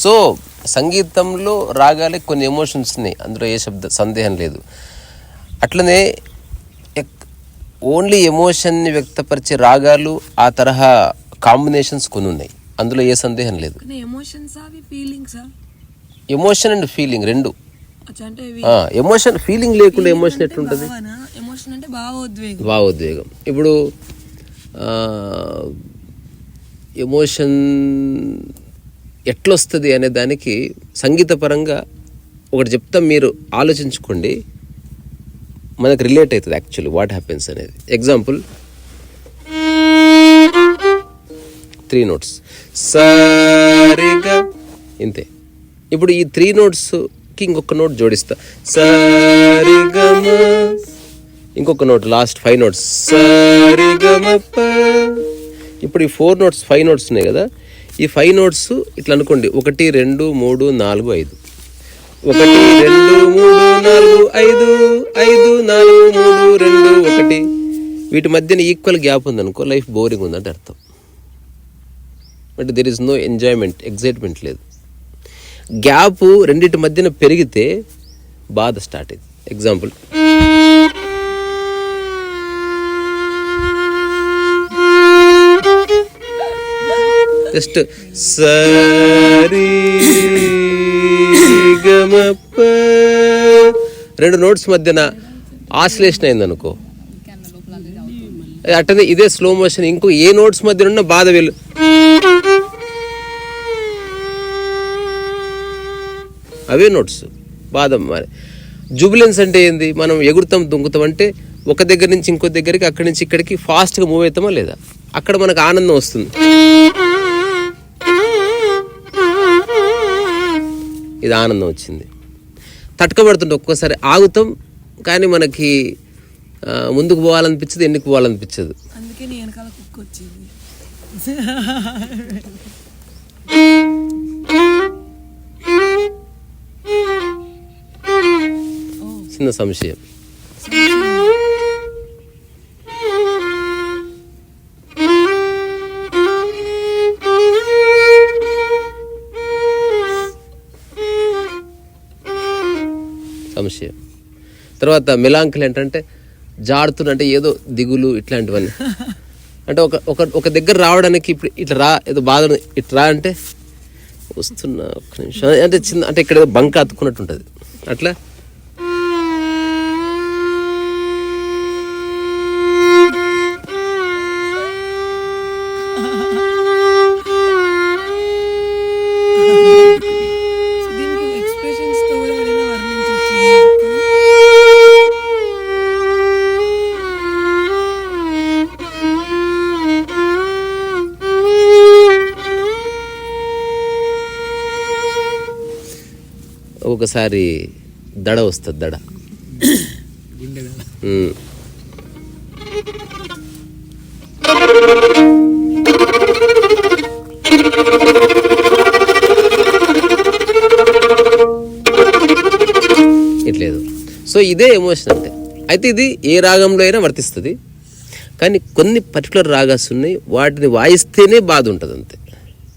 So సంగీతంలో రాగాలే కొన్ని emotions ఉన్నాయి, అందులో ఏ సందేహం లేదు. అట్లనే ఓన్లీ ఎమోషన్ని వ్యక్తపరిచే రాగాలు ఆ తరహా కాంబినేషన్స్ కొన్ని ఉన్నాయి, అందులో ఏ సందేహం లేదు. ఎమోషన్ అండ్ ఫీలింగ్ రెండు. ఎమోషన్ ఫీలింగ్ లేకుండా ఎమోషన్ ఎట్లుంటుంది? భావోద్వేగం. ఇప్పుడు ఎమోషన్ ఎట్లొస్తుంది అనే దానికి సంగీతపరంగా ఒకటి చెప్తాం, మీరు ఆలోచించుకోండి, మనకు రిలేట్ అవుతుంది యాక్చువల్లీ వాట్ హ్యాపెన్స్ అనేది. ఎగ్జాంపుల్ 3 notes సరిగా ఇంతే. ఇప్పుడు ఈ 3 notesకి ఇంకొక నోట్ జోడిస్తా, సరిగమ, ఇంకొక నోట్ లాస్ట్ 5 notes సరిగమ. ఇప్పుడు ఈ 4 notes 5 notes ఉన్నాయి కదా, ఈ 5 notes ఇట్లా అనుకోండి, 1 2 3 4 5, 1 2 3 4 5 5 4 3 2 1. వీటి మధ్యన ఈక్వల్ గ్యాప్ ఉందనుకో, లైఫ్ బోరింగ్ ఉందంటే అర్థం. But there is no enjoyment, excitement లేదు. గ్యాప్ రెండింటి మధ్యన పెరిగితే బాధ స్టార్ట్ అయింది. ఎగ్జాంపుల్ జస్ట్ సరి గమప, 2 notes మధ్యన ఆసిలేషన్ అయిందనుకో, అట్టనే ఇదే స్లో మోషన్ ఇంకో ఏ నోట్స్ మధ్యన ఉన్న బాధ వెళ్ళు, అవే నోట్స్ బాధ. మరి జూబిలెన్స్ అంటే ఏంది? మనం ఎగురుతాం దుంకుతాం అంటే ఒక దగ్గర నుంచి ఇంకో దగ్గరికి, అక్కడి నుంచి ఇక్కడికి ఫాస్ట్గా మూవ్ అవుతామా లేదా, అక్కడ మనకు ఆనందం వస్తుంది. ఇది ఆనందం వచ్చింది. తట్టుకబడుతుంటే ఒక్కోసారి ఆగుతాం, కానీ మనకి ముందుకు పోవాలనిపించదు, ఎన్నికి పోవాలనిపించదు. చిన్న సంశయం. తర్వాత మెలాంకలి ఏంటంటే జాడుతున్నంటే ఏదో దిగులు, ఇట్లాంటివన్నీ. అంటే ఒక దగ్గర రావడానికి ఇప్పుడు ఇట్లా రా, ఏదో బాధ ఇట్లా రా అంటే వస్తున్నా, ఒక్క నిమిషం అంటే చిన్న, అంటే ఇక్కడ ఏదో బంక అతుక్కున్నట్టు ఉంటుంది అట్లా. ఒకసారి దడ వస్తుంది, దడ ఇట్లేదు. సో ఇదే ఎమోషన్ అంటే. అయితే ఇది ఏ రాగంలో అయినా వర్తిస్తుంది, కానీ కొన్ని పర్టికులర్ రాగాస్ ఉన్నాయి, వాటిని వాయిస్తేనే బాధ ఉంటుంది అంతే.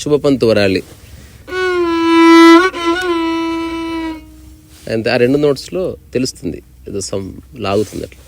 శుభపంతు వరాలి అంతే, ఆ 2 notes తెలుస్తుంది ఏదో సమ్ లాగుతుంది అట్లా.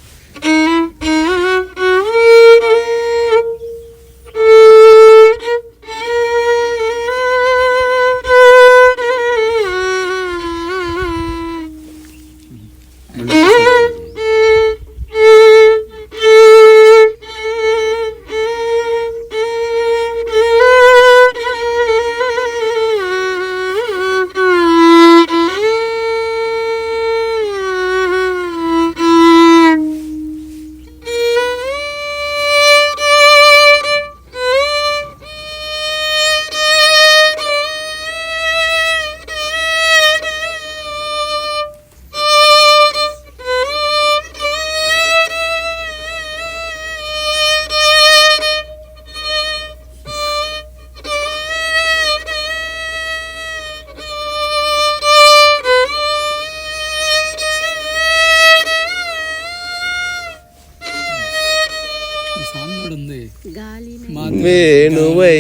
వేణువై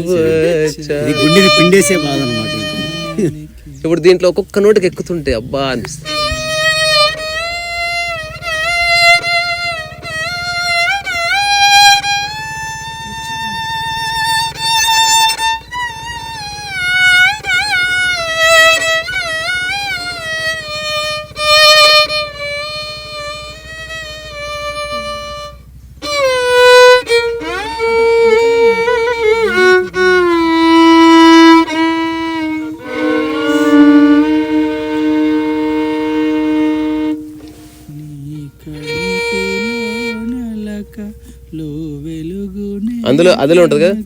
వచ్చా. ఇది గుండెని పిండేసే బాధ అనమాట. ఇప్పుడు దీంట్లో ఒక్కొక్క నోటికి ఎక్కుతుంటే అబ్బా అనిపిస్తుంది. అందులో ఉంటుంది కదా.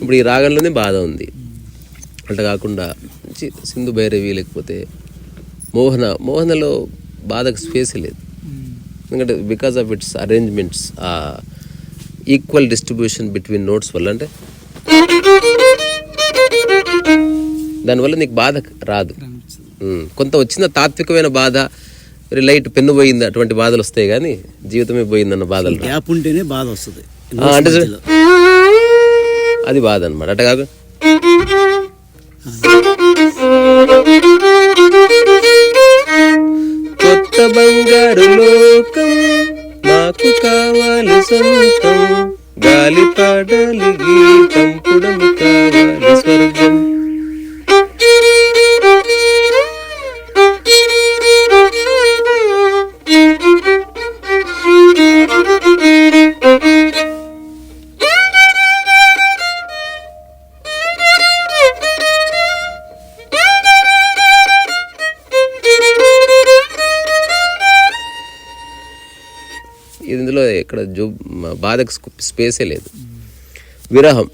ఇప్పుడు ఈ రాగంలోనే బాధ ఉంది. అట్లా కాకుండా సింధు భైరవి లేకపోతే మోహనలో బాధకు స్పేస్ లేదు. ఎందుకంటే because of it's arrangements, equal distribution between notes వల్ల, అంటే దానివల్ల నీకు బాధ రాదు. కొంత వచ్చిన తాత్వికమైన బాధ, లైట్ పెన్ను పోయింది అటువంటి బాధలు వస్తాయి, కానీ జీవితమే పోయిందన్న బాధలు గ్యాప్ ఉంటేనే బాధ వస్తుంది. అంటే అది బాధ అనమాట. అట్ట కాదు కొత్త బంగారు లోకం నాకు కావాలి సొంతం, గాలి పాడాలి గీతం పుడమి కావాలి స్వర్గం. ఇందులో ఇక్కడ బాధకు స్పేసే లేదు. విరహం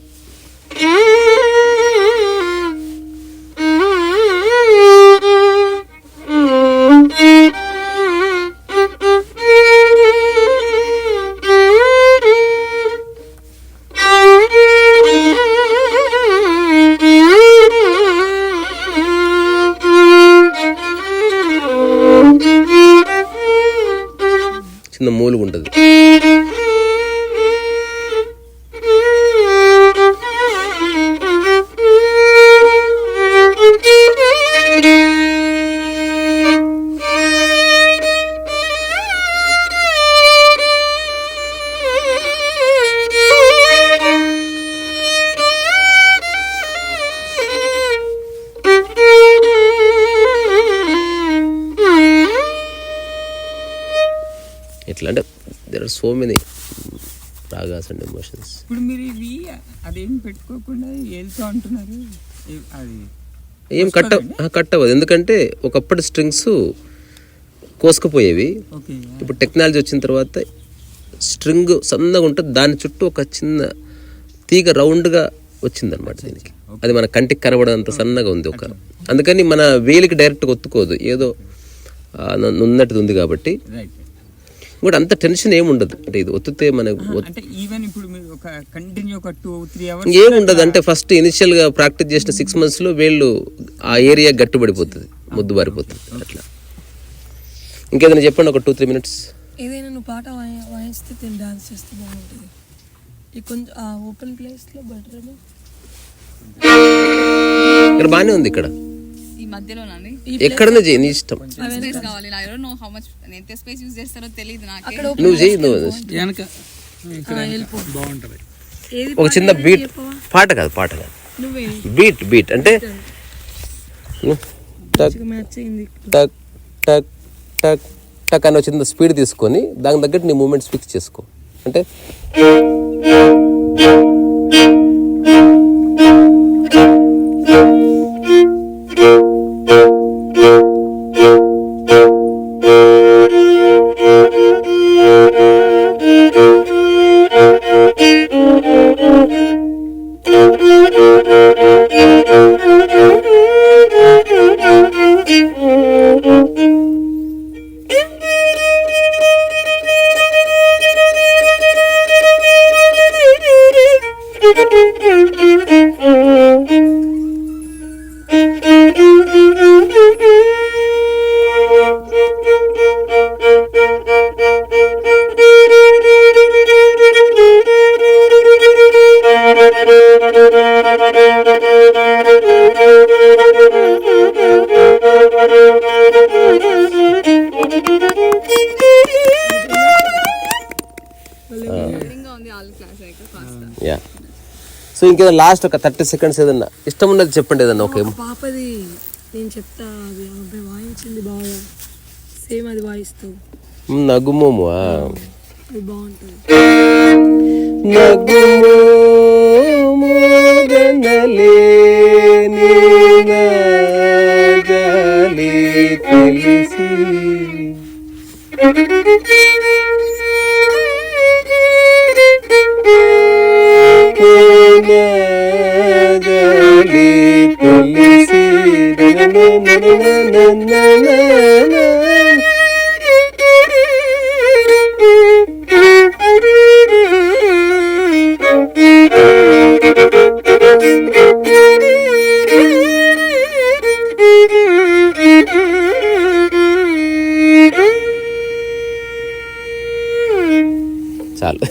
చిన్న మూలుగు ఉంటుంది. ఎట్లా అంటే there are so many ragas and emotions. ఇప్పుడు మీరు ఇవి అదేం పెట్టుకోకుండా వెళ్తూ అంటున్నారు, అది ఏం కట్టవదు. ఎందుకంటే ఒకప్పుడు స్ట్రింగ్స్ కోసుకుపోయేవి. ఇప్పుడు టెక్నాలజీ వచ్చిన తర్వాత స్ట్రింగ్ సన్నగా ఉంటుంది, దాని చుట్టూ ఒక చిన్న తీగ రౌండ్గా వచ్చిందనమాట దీనికి. అది మన కంటికి కనబడంత సన్నగా ఉంది ఒక. అందుకని మన వేలికి డైరెక్ట్గా ఒత్తుకోదు, ఏదో ఉన్నట్టుది ఉంది కాబట్టి. ఇంకోటి అంత టెన్షన్ ఏముండదు. అంటే ఇది ఒత్తితే మనకు ఏముండదు. అంటే ఫస్ట్ ఇనిషియల్ గా ప్రాక్టీస్ చేసిన 6 months లో వేళ్ళు ఆ ఏరియా గట్టిపడిపోతుంది, ముద్దు బారిపోతుంది. అట్లా ఇంకేదైనా చెప్పండి, ఒక 2-3 minutes. ఏదైనా నువ్వు పాట వాయిస్తే డాన్స్ చేస్తే బాగుంటుంది. ఈ కొంచెం ఆ ఓపెన్ ప్లేస్ లో బెటర్. ఇక్కడ బాగానే ఉంది. ఇక్కడ ఈ మధ్యలోనండి ఎక్కడనే చేయి, నీ ఇష్టం. స్పేస్ కావాలి. I don't know how much ఎంత స్పేస్ యూస్ చేస్తారో తెలియదు నాకు. నువ్వు చేయి, బాగుంటది. ఒక చిన్న బీట్, పాట కాదు బీట్ అంటే టక్ టక్ టక్ టక్ అని వచ్చింది స్పీడ్ తీసుకొని దానికి తగ్గట్టు నీ మూమెంట్స్ ఫిక్స్ చేసుకో. అంటే ఉంది ఆల్ క్లాస్ అయితే ఫాస్ట్. యా. సో ఇంకేదో లాస్ట్ ఒక 30 seconds ఏదన్నా ఇష్టం ఉన్నది చెప్పండి, ఏదన్నా ఓకే. పాపది నేను చెప్తా, అది అబ్బాయి వాయించింది బాగా, సేమ్ అది వాయిస్తావు. నగుమోము అది బాగుంటుంది. నగుమోము గనలేని నాగాలి తెలిసి నాగాలి తెలిసి చాలు.